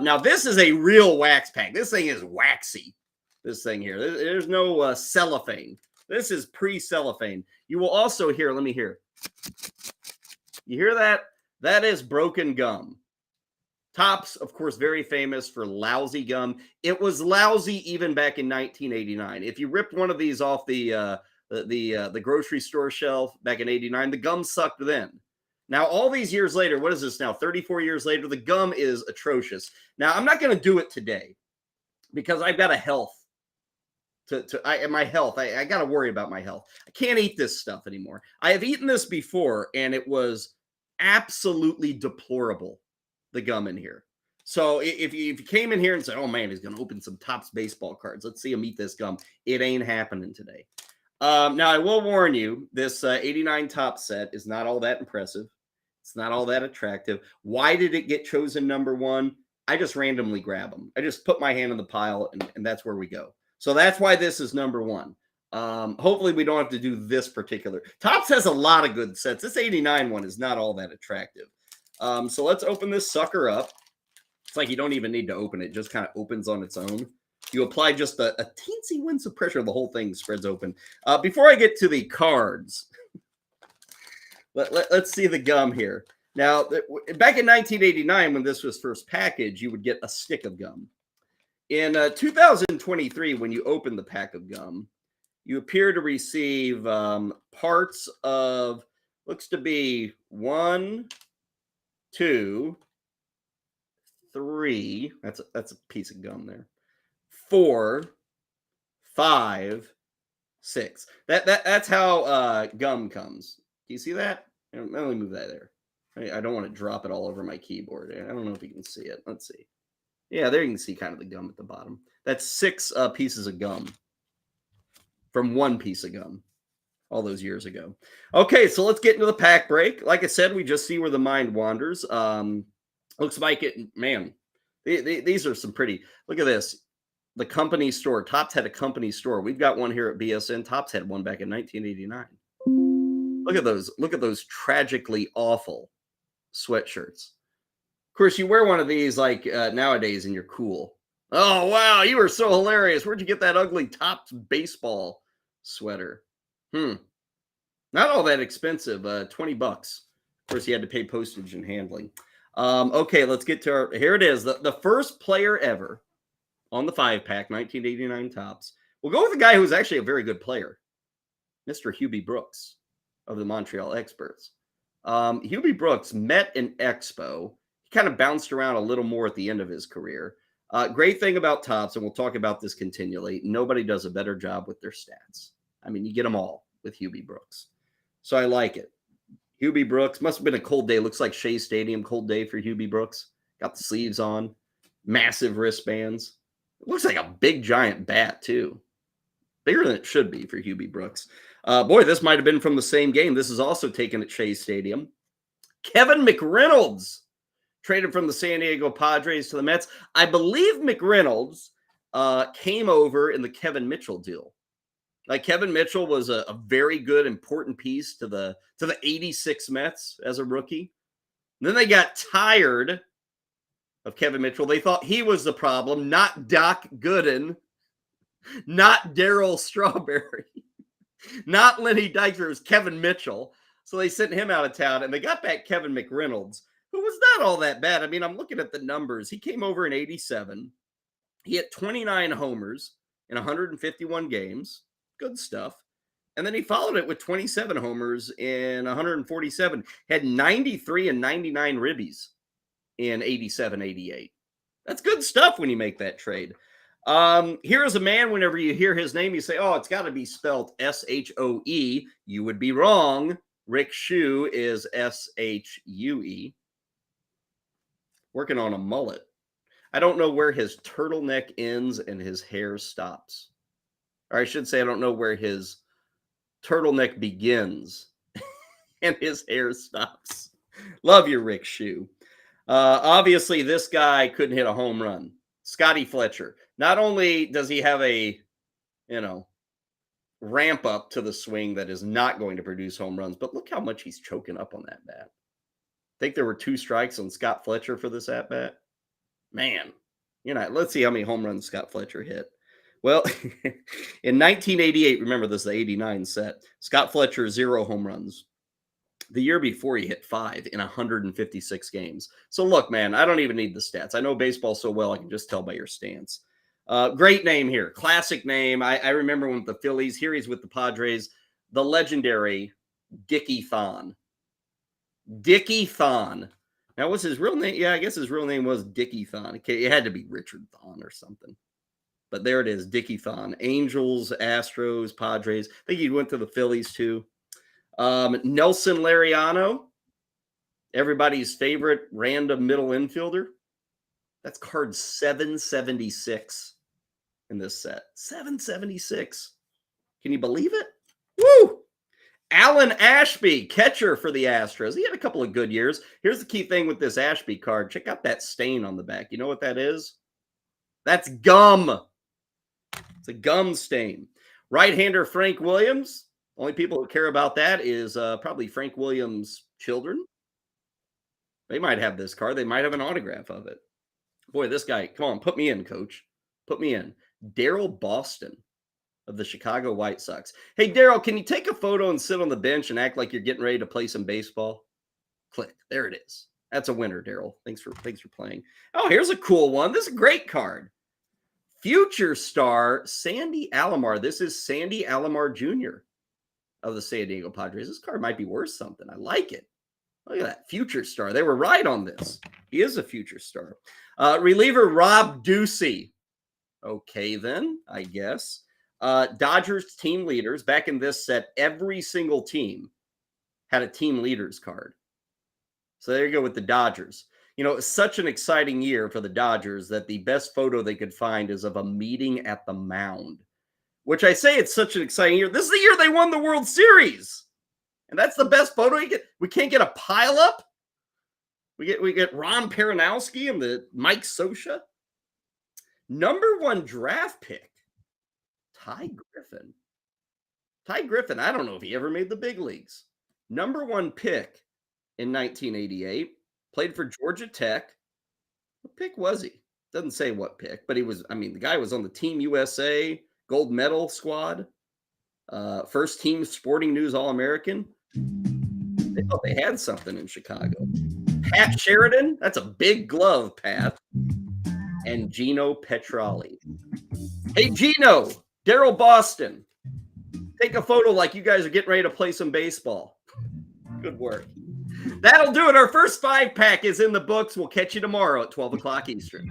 Now, this is a real wax pack. This thing is waxy, this thing here. There's no cellophane. This is pre-cellophane. You will also hear, let me hear. You hear that? That is broken gum. Topps, of course, very famous for lousy gum. It was lousy even back in 1989. If you ripped one of these off the grocery store shelf back in 89, the gum sucked then. Now, all these years later, what is this now? 34 years later, the gum is atrocious. Now, I'm not going to do it today because I've got a health. My health. I got to worry about my health. I can't eat this stuff anymore. I have eaten this before, and it was absolutely deplorable, the gum in here. So if you came in here and said, oh, man, he's going to open some Topps baseball cards. Let's see him eat this gum. It ain't happening today. Now, I will warn you, this 89 Topps set is not all that impressive. It's not all that attractive. Why did it get chosen number 1? I just randomly grab them. I just put my hand in the pile, and that's where we go. So that's why this is number 1. Hopefully we don't have to do this particular. Topps has a lot of good sets. This 89 one is not all that attractive. So let's open this sucker up. It's like you don't even need to open it. It just kind of opens on its own. You apply just a teensy wince of pressure, the whole thing spreads open. Before I get to the cards, let's see the gum here. Now, back in 1989, when this was first packaged, you would get a stick of gum. In 2023, when you open the pack of gum, you appear to receive parts of, looks to be 1, 2, 3. That's a piece of gum there. 4, 5, 6. That's how gum comes. Do you see that? Let me move that there. I don't want to drop it all over my keyboard. I don't know if you can see it. Let's see. Yeah, there you can see kind of the gum at the bottom. That's 6 pieces of gum from 1 piece of gum all those years ago. Okay, so let's get into the pack break. Like I said, we just see where the mind wanders. Looks like it, man, these are some pretty, look at this. The company store. Topps had a company store. We've got one here at BSN. Topps had one back in 1989. Look at those. Look at those tragically awful sweatshirts. Of course, you wear one of these like nowadays and you're cool. Oh, wow, you are so hilarious. Where'd you get that ugly Topps baseball sweater? Not all that expensive, $20. Of course, you had to pay postage and handling. Okay, let's get to our, here it is. The first player ever on the 5-pack, 1989 Topps. We'll go with a guy who was actually a very good player, Mr. Hubie Brooks of the Montreal Experts. Hubie Brooks met an expo. Kind of bounced around a little more at the end of his career. Great thing about Topps, and we'll talk about this continually, nobody does a better job with their stats. I mean, you get them all with Hubie Brooks. So I like it. Hubie Brooks, must have been a cold day. Looks like Shea Stadium, cold day for Hubie Brooks. Got the sleeves on, massive wristbands. It looks like a big, giant bat, too. Bigger than it should be for Hubie Brooks. Boy, this might have been from the same game. This is also taken at Shea Stadium. Kevin McReynolds. Traded from the San Diego Padres to the Mets. I believe McReynolds came over in the Kevin Mitchell deal. Like Kevin Mitchell was a very good, important piece to the 86 Mets as a rookie. And then they got tired of Kevin Mitchell. They thought he was the problem, not Doc Gooden, not Darryl Strawberry, not Lenny Dykstra. It was Kevin Mitchell. So they sent him out of town, and they got back Kevin McReynolds, who was not all that bad. I mean, I'm looking at the numbers. He came over in 87. He hit 29 homers in 151 games. Good stuff. And then he followed it with 27 homers in 147. Had 93 and 99 ribbies in 87, 88. That's good stuff when you make that trade. Here is a man, whenever you hear his name, you say, oh, it's got to be spelled S-H-O-E. You would be wrong. Rick Shue is S-H-U-E. Working on a mullet. I don't know where his turtleneck ends and his hair stops. Or I should say, I don't know where his turtleneck begins and his hair stops. Love you, Rick Shue. Obviously, this guy couldn't hit a home run. Scotty Fletcher. Not only does he have a, ramp up to the swing that is not going to produce home runs, but look how much he's choking up on that bat. I think there were 2 strikes on Scott Fletcher for this at bat. Man, let's see how many home runs Scott Fletcher hit. Well, in 1988, remember this is the 89 set, Scott Fletcher, 0 home runs. The year before, he hit 5 in 156 games. So look, man, I don't even need the stats. I know baseball so well, I can just tell by your stance. Great name here. Classic name. I remember when with the Phillies. Here he's with the Padres. The legendary Dickie Thon. Dickie Thon. Now, what's his real name? Yeah, I guess his real name was Dickie Thon. Okay, it had to be Richard Thon or something. But there it is, Dickie Thon. Angels, Astros, Padres. I think he went to the Phillies too. Nelson Lariano, everybody's favorite random middle infielder. That's card 776 in this set. 776. Can you believe it? Woo! Alan Ashby, catcher for the Astros. He had a couple of good years. Here's the key thing with this Ashby card. Check out that stain on the back. You know what that is? That's gum. It's a gum stain. Right-hander Frank Williams. Only people who care about that is probably Frank Williams' children. They might have this card. They might have an autograph of it. Boy, this guy, come on, put me in, coach. Put me in. Daryl Boston of the Chicago White Sox. Hey, Daryl, can you take a photo and sit on the bench and act like you're getting ready to play some baseball? Click. There it is. That's a winner, Daryl. Thanks for playing. Oh, here's a cool one. This is a great card. Future star Sandy Alomar. This is Sandy Alomar Jr. of the San Diego Padres. This card might be worth something. I like it. Look at that. Future star. They were right on this. He is a future star. Reliever Rob Ducey. Okay, then, I guess. Dodgers team leaders. Back in this set, every single team had a team leaders card. So there you go with the Dodgers. It's such an exciting year for the Dodgers that the best photo they could find is of a meeting at the mound, which I say it's such an exciting year. This is the year they won the World Series. And that's the best photo you get. We can't get a pile up. We get Ron Peronowski and the Mike Scioscia. Number 1 draft pick, Ty Griffin. Ty Griffin, I don't know if he ever made the big leagues. Number 1 pick in 1988. Played for Georgia Tech. What pick was he? Doesn't say what pick, but he was, the guy was on the Team USA gold medal squad. First team Sporting News All-American. They thought they had something in Chicago. Pat Sheridan. That's a big glove, Pat. And Gino Petrali. Hey, Gino. Daryl Boston. Take a photo like you guys are getting ready to play some baseball. Good work. That'll do it. Our first 5-pack is in the books. We'll catch you tomorrow at 12 o'clock Eastern.